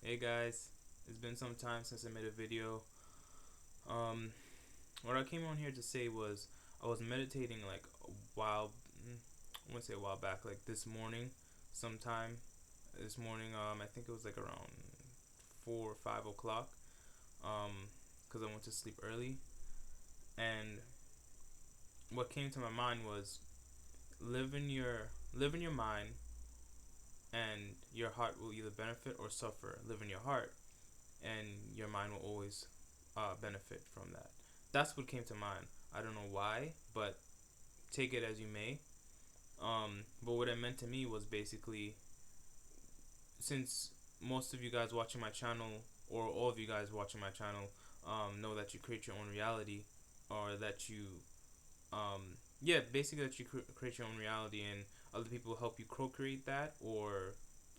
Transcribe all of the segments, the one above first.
Hey guys, it's been some time since I made a video. Um, what I came on here to say was I was meditating like a while, I wouldn't say a while back, like this morning, sometime this morning. I think it was like around 4 or 5 o'clock. Because I went to sleep early, and what came to my mind was live in your mind, and your heart will either benefit or suffer. Live in your heart, and your mind will always benefit from that. That's what came to mind. I don't know why, but take it as you may. But what it meant to me was basically, since most of you guys watching my channel, or all of you guys watching my channel, know that you create your own reality, or that you, yeah, basically that you create your own reality, and other people help you co-create that, or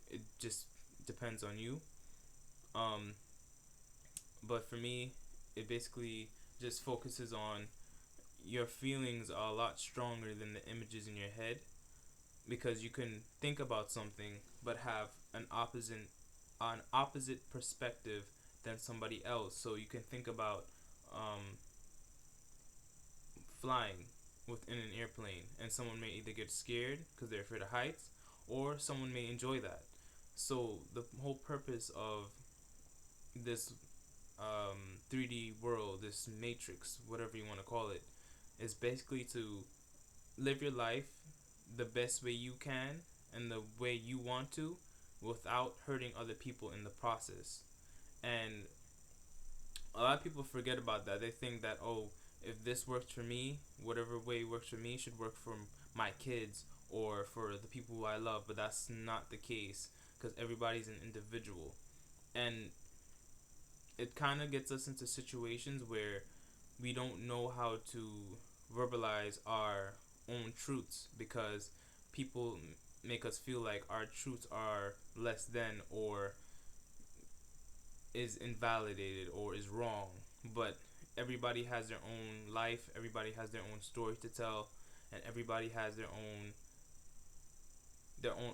it just depends on you. Um, but for me, it basically just focuses on your feelings are a lot stronger than the images in your head, because you can think about something but have an opposite perspective than somebody else. So you can think about um, flying within an airplane, and someone may either get scared because they're afraid of heights, or someone may enjoy that. So the whole purpose of this 3D world, this matrix, whatever you want to call it, is basically to live your life the best way you can and the way you want to, without hurting other people in the process. And a lot of people forget about that. They think that, oh, if this works for me, whatever way works for me should work for my kids or for the people who I love. But that's not the case, because everybody's an individual. And it kind of gets us into situations where we don't know how to verbalize our own truths, because people make us feel like our truths are less than, or is invalidated, or is wrong. But everybody has their own life, everybody has their own story to tell, and everybody has their own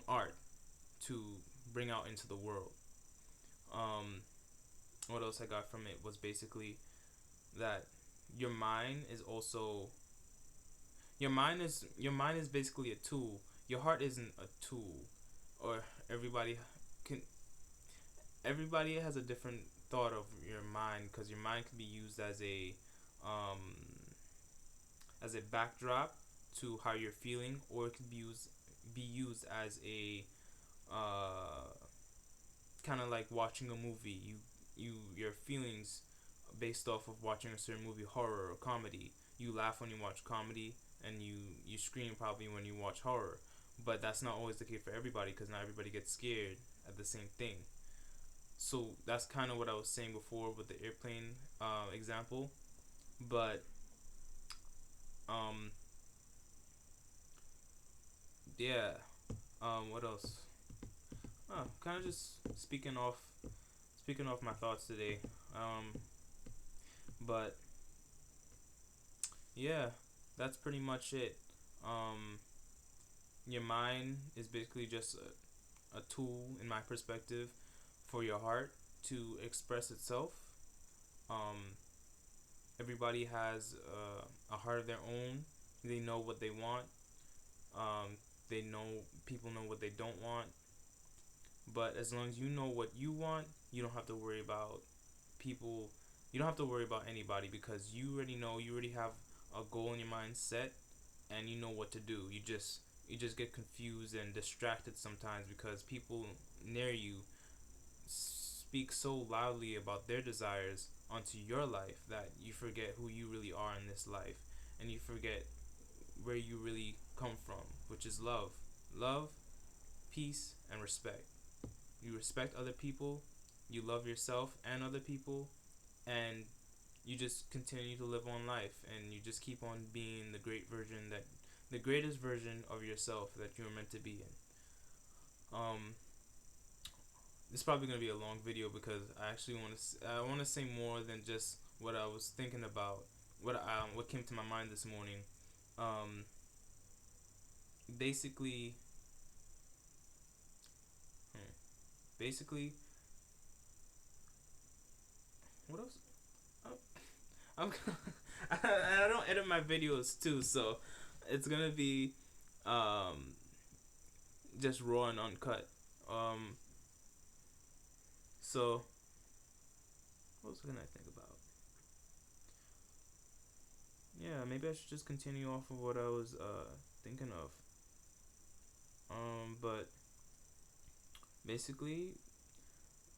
art to bring out into the world. um what else I got from it was basically that your mind is also your mind is basically a tool. Your heart isn't a tool. Or everybody can everybody has a different thought of your mind, because your mind can be used um as a backdrop to how you're feeling, or it could be used as a uh kind of like watching a movie. Your feelings based off of watching a certain movie, horror or comedy. You laugh when you watch comedy, and you scream probably when you watch horror. But that's not always the case for everybody, because not everybody gets scared at the same thing. So that's kind of what I was saying before with the airplane example. But um, yeah. What else? Kind of just speaking off my thoughts today. But yeah, that's pretty much it. Um, your mind is basically just a tool, in my perspective, for your heart to express itself. Um, everybody has a heart of their own. They know what they want. Um, they know people know what they don't want. But as long as you know what you want, you don't have to worry about people. You don't have to worry about anybody, because you already know. You already have a goal in your mind set, and you know what to do. You just get confused and distracted sometimes, because people near you speak so loudly about their desires onto your life that you forget who you really are in this life, and you forget where you really come from, which is love. Love, peace, and respect. You respect other people, you love yourself and other people, and you just continue to live on life, and you just keep on being the greatest version of yourself that you were meant to be in. This is probably gonna be a long video, because I want to say more than just what I was thinking about, what came to my mind this morning. Um, basically, hmm, basically, What else? Oh, I'm I don't edit my videos too, so it's gonna be um just raw and uncut. Um, so what else can I think about? Yeah, maybe I should just continue off of what I was thinking of. But basically,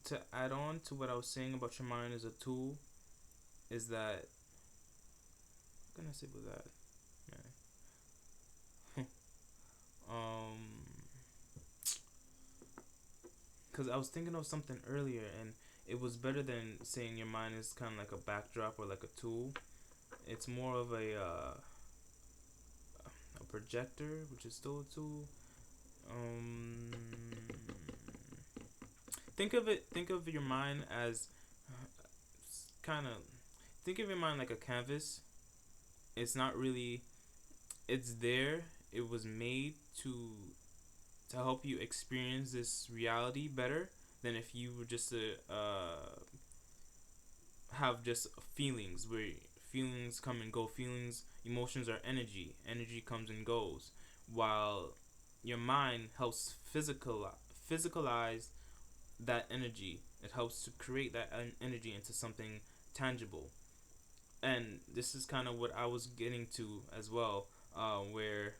to add on to what I was saying about your mind as a tool, is that what can I say about that, man? Because I was thinking of something earlier, and it was better than saying your mind is kind of like a backdrop or like a tool. It's more of a projector, which is still a tool. Um, think of it. Think of your mind as kind of. Think of your mind like a canvas. It's not really. It's there. It was made to help you experience this reality better than if you were just to have just feelings where feelings come and go. Feelings, emotions are energy. Energy comes and goes, while your mind helps physicalize that energy. It helps to create that energy into something tangible. And this is kind of what I was getting to as well, where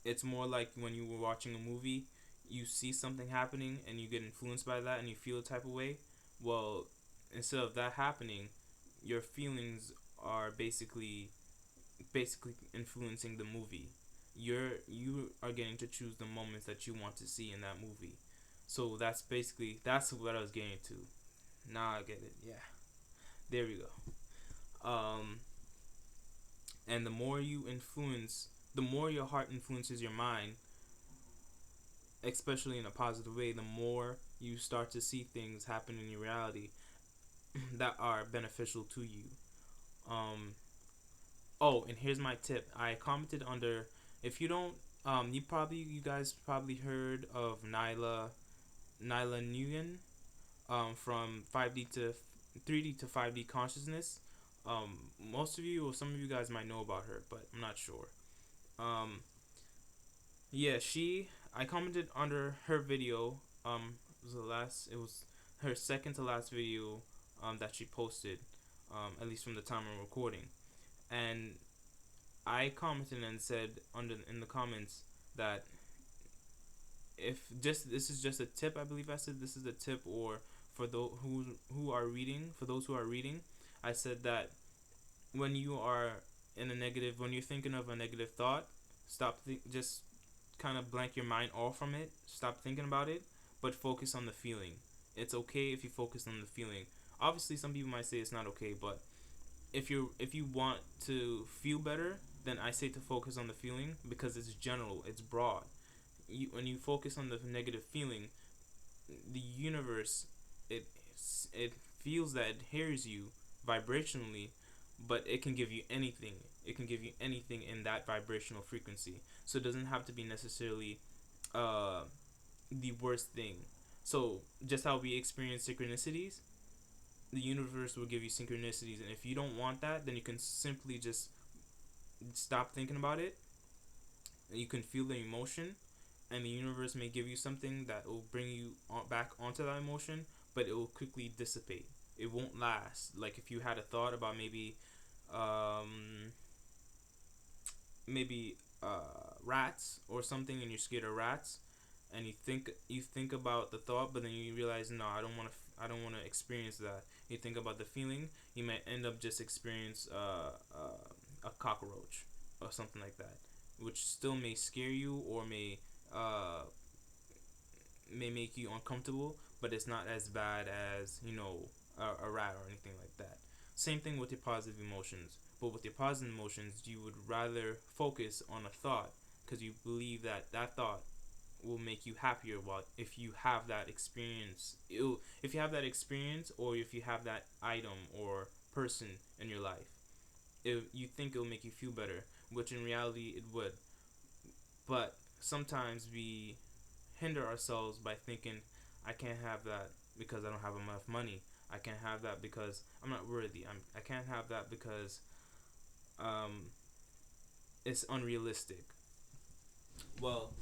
it's more like when you were watching a movie, you see something happening and you get influenced by that and you feel a type of way. Well, instead of that happening, your feelings are basically influencing the movie. You are getting to choose the moments that you want to see in that movie. So that's what I was getting to. Now I get it. Yeah, there we go. And the more your heart influences your mind, especially in a positive way, the more you start to see things happen in your reality that are beneficial to you. Um, oh, and here's my tip. I commented under, if you don't, you guys probably heard of Nyla Nguyen, from 5D to 3D to 5D consciousness. Most of you or some of you guys might know about her, but I'm not sure. Um, yeah, I commented under her video. It was her second to last video that she posted, at least from the time I'm recording. And I commented and said under in the comments that if just this is just a tip. I believe I said this is a tip, or for those who are reading, for those who are reading, I said that when you are when you're thinking of a negative thought, just kind of blank your mind off from it. Stop thinking about it, but focus on the feeling. It's okay if you focus on the feeling. Obviously, some people might say it's not okay, but if you want to feel better, then I say to focus on the feeling because it's general, it's broad. When you focus on the negative feeling, the universe it it feels that it hears you vibrationally, but it can give you anything. It can give you anything in that vibrational frequency. So it doesn't have to be necessarily uh, the worst thing. So just how we experience synchronicities, the universe will give you synchronicities, and if you don't want that, then you can simply just stop thinking about it. You can feel the emotion, and the universe may give you something that will bring you back onto that emotion, but it will quickly dissipate. It won't last. Like if you had a thought about um, maybe rats or something, and you're scared of rats, and you think about the thought, but then you realize, no, I don't want to experience that. You think about the feeling, you might end up just experience a cockroach or something like that, which still may scare you or uh, may make you uncomfortable, but it's not as bad as a rat or anything like that. Same thing with your positive emotions, but with your positive emotions, you would rather focus on a thought because you believe that that thought will make you happier. While if you have that experience, if you have that experience, or if you have that item or person in your life, if you think it'll make you feel better, which in reality it would. But sometimes we hinder ourselves by thinking, I can't have that because I don't have enough money. I can't have that because I'm not worthy. I can't have that because um, it's unrealistic. Well,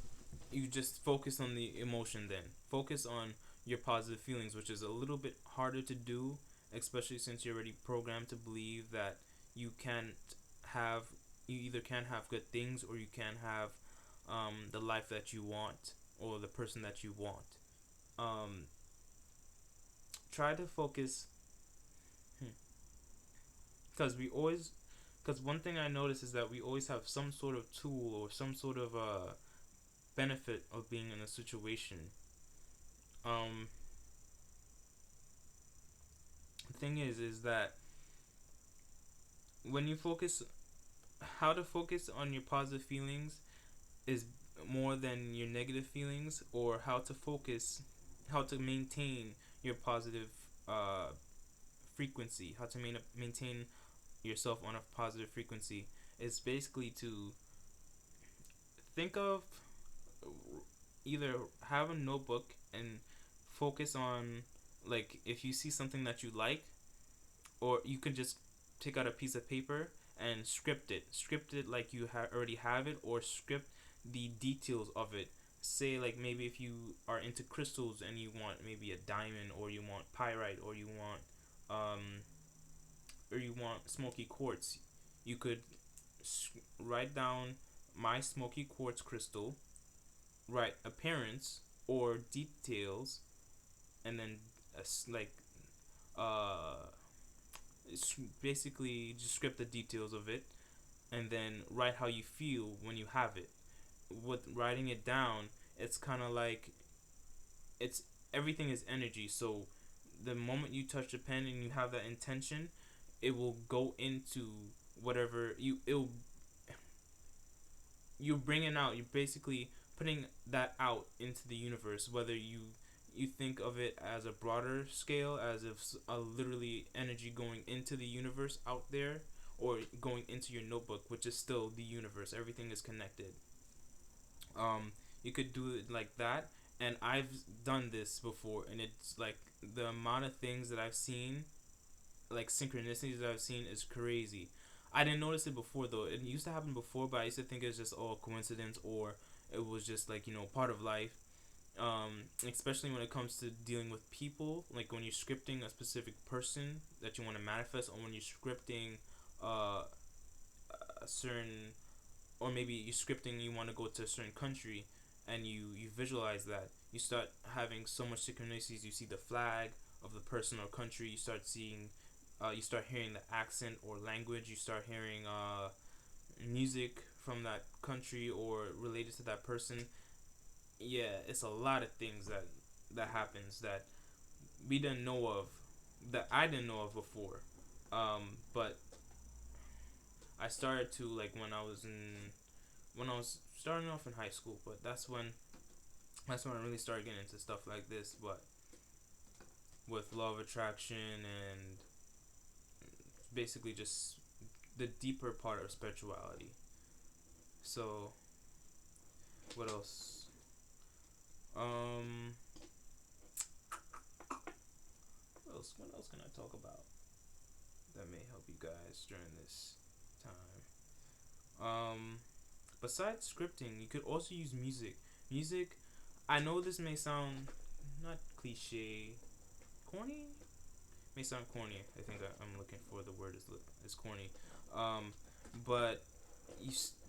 you just focus on the emotion then. Focus on your positive feelings, which is a little bit harder to do, especially since you're already programmed to believe that you can't have, you either can't have good things or you can't have the life that you want or the person that you want. Um, Try to focus, because we always, because one thing I notice is that we always have some sort of tool or some sort of benefit of being in a situation. Um, the thing is that when you focus, how to focus on your positive feelings is more than your negative feelings, or how to focus, how to maintain your positive uh, frequency, how to maintain yourself on a positive frequency is basically to think of, either have a notebook and focus on, like, if you see something that you like, or you can just take out a piece of paper and script it like you already have it, or script the details of it. Say, like, maybe if you are into crystals and you want maybe a diamond, or you want pyrite, um or you want smoky quartz, you could write down my smoky quartz crystal, write appearance or details, and then like uh it's basically just script the details of it, and then write how you feel when you have it. With writing it down, it's kind of like, it's, everything is energy. So the moment you touch the pen and you have that intention, it will go into whatever you're bringing out. You're basically putting that out into the universe, whether you think of it as a broader scale, as if a literally energy going into the universe out there, or going into your notebook, which is still the universe. Everything is connected. You could do it like that, and I've done this before, and it's like the amount of things that I've seen, like synchronicities that I've seen, is crazy. I didn't notice it before though. It used to happen before, but I used to think it was just all coincidence, or it was just like, part of life. Especially when it comes to dealing with people, like when you're scripting a specific person that you want to manifest, or when you're scripting uh, a certain, or maybe you're scripting, you want to go to a certain country, and you visualize that, you start having so much synchronicities. You see the flag of the person or country, you start seeing, you start hearing the accent or language, you start hearing music from that country or related to that person. Yeah, it's a lot of things that happens that we didn't know of, that I didn't know of before. But I started to, like, when I was starting off in high school, but that's when I really started getting into stuff like this. But with law of attraction, and basically just the deeper part of spirituality. So what else? Um, what else can I talk about that may help you guys during this time? Besides scripting, you could also use music. Music, I know this may sound not cliche, corny. May sound corny. I think I'm looking for the word is corny. Um, but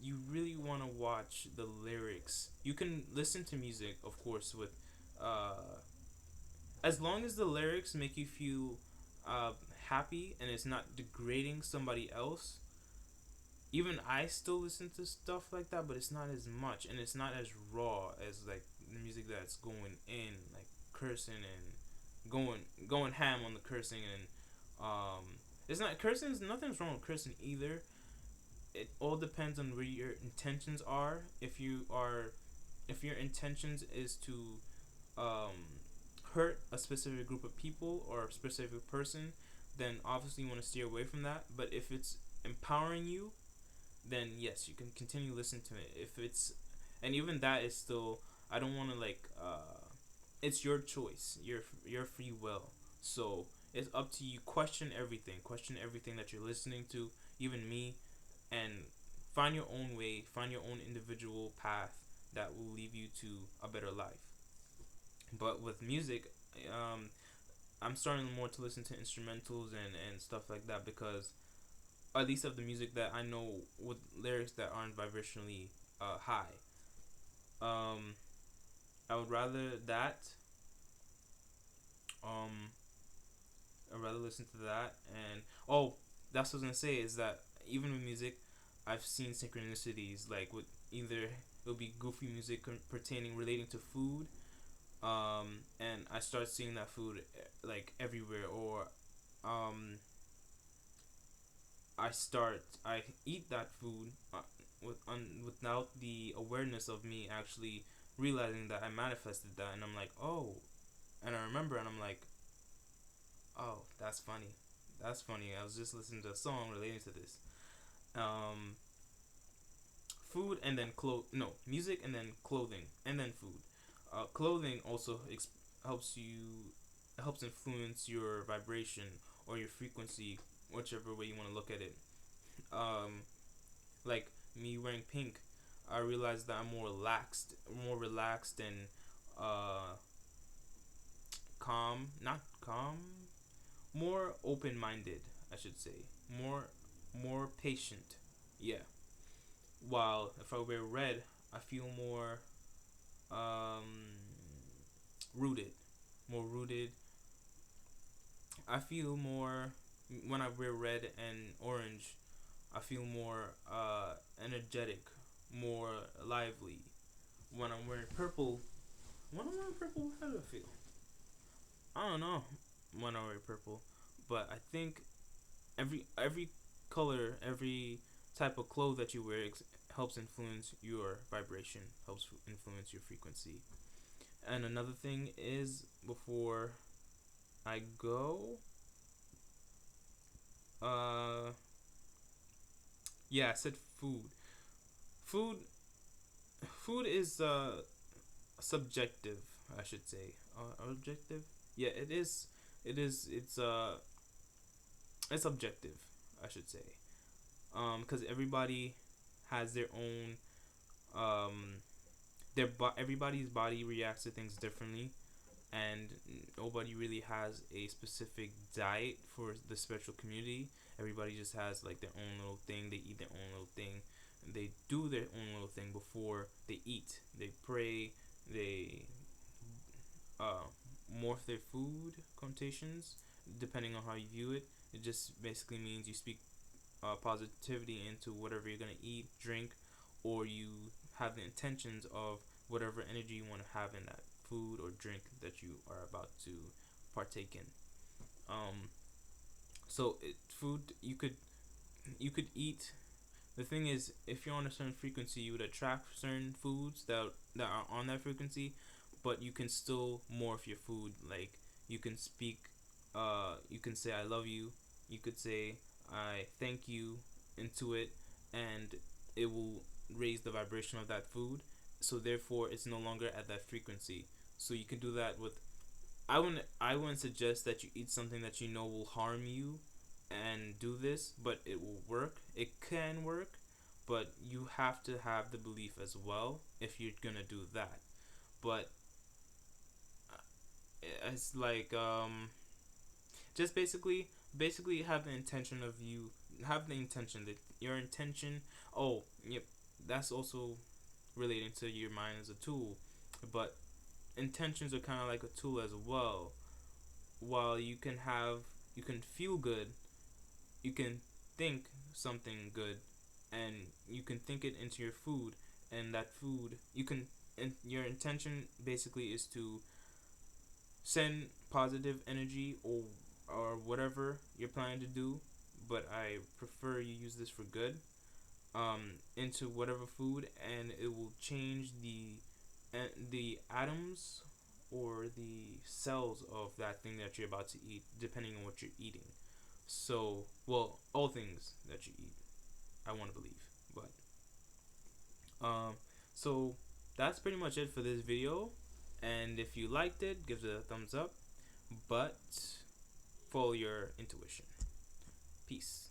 you really want to watch the lyrics. You can listen to music, of course, with uh, as long as the lyrics make you feel uh, happy and it's not degrading somebody else. Even I still listen to stuff like that, but it's not as much, and it's not as raw as like the music that's going in, like cursing and going ham on the cursing, and it's not cursing. Nothing's wrong with cursing either. It all depends on where your intentions are. If your intentions is to hurt a specific group of people or a specific person, then obviously you want to steer away from that. But if it's empowering you, then yes, you can continue listening to it. If it's, and even that is still, I don't want to like, it's your choice, your free will. So it's up to you. Question everything that you're listening to, even me, and find your own way, find your own individual path that will lead you to a better life. But with music, um, I'm starting more to listen to instrumentals and stuff like that, because at least of the music that I know with lyrics that aren't vibrationally high. Um, I would rather that. Um, I'd rather listen to that. And oh, that's what I was gonna say, is that even with music, I've seen synchronicities, like with either it'll be goofy music pertaining relating to food, and I start seeing that food like everywhere, or um, I eat that food without the awareness of me actually realizing that I manifested that, and I'm like, oh, and I remember, and I'm like, oh, that's funny. That's funny. I was just listening to a song relating to this. Um, Food and then no, music and then clothing and then food. Clothing also helps you helps influence your vibration or your frequency, whichever way you want to look at it. Um, like me wearing pink, I realized that I'm more relaxed and uh, calm. Not calm, more open-minded, I should say. More patient. Yeah. While if I wear red, I feel more um, rooted. More rooted. I feel more when I wear red and orange. I feel more energetic, more lively. When I'm wearing purple, how do I feel? I don't know when I wear purple, but I think every color, every type of clothes that you wear helps influence your vibration, helps influence your frequency. And another thing is, before I go, uh, yeah, I said food. Food, food is subjective, I should say. Objective? Yeah, it is. It is. It's objective, I should say. Because everybody has their own um everybody's body reacts to things differently, and nobody really has a specific diet for the spiritual community. Everybody just has like their own little thing. They eat their own little thing. They do their own little thing before they eat. They pray. They uh, morph their food connotations depending on how you view it. It just basically means you speak positivity into whatever you're gonna eat, drink, or you have the intentions of whatever energy you want to have in that food or drink that you are about to partake in. Um, food you could eat. The thing is, if you're on a certain frequency, you would attract certain foods that are on that frequency, but you can still morph your food. Like you can speak, you can say I love you. You could say I thank you into it, and it will raise the vibration of that food. So therefore, it's no longer at that frequency. So you can do that with. I wouldn't suggest that you eat something that you know will harm you, and do this, but it will work. It can work, but you have to have the belief as well if you're gonna do that. But it's like just basically have the intention of you have the intention that your intention. Oh, yep, that's also relating to your mind as a tool, but intentions are kind of like a tool as well. While you can feel good, you can think something good, and you can think it into your food, and that food you can, and your intention basically is to send positive energy, or whatever you're planning to do, but I prefer you use this for good, into whatever food, and it will change the atoms or the cells of that thing that you're about to eat, depending on what you're eating. So, well, all things that you eat, I want to believe. But um, so that's pretty much it for this video. And if you liked it, give it a thumbs up. But follow your intuition. Peace.